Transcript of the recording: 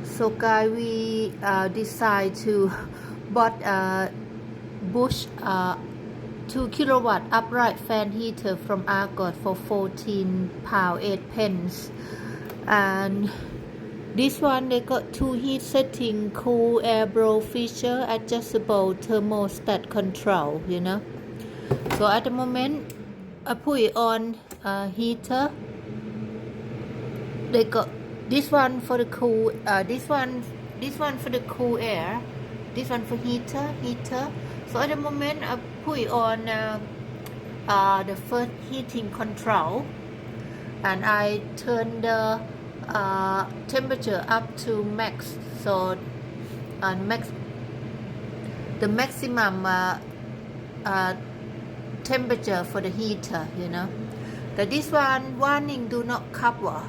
So guys, we decide to bought a Bush 2 kilowatt upright fan heater from Argos for £14 8 pence, and this one they got two heat setting, cool air blow feature, adjustable thermostat control, So at the moment I put it on heater. They got this one for the cool, this one for the cool air, this one for heater. So at the moment I put it on the first heating control, and I turn the temperature up to max. So the maximum temperature for the heater, But this one warning do not cover,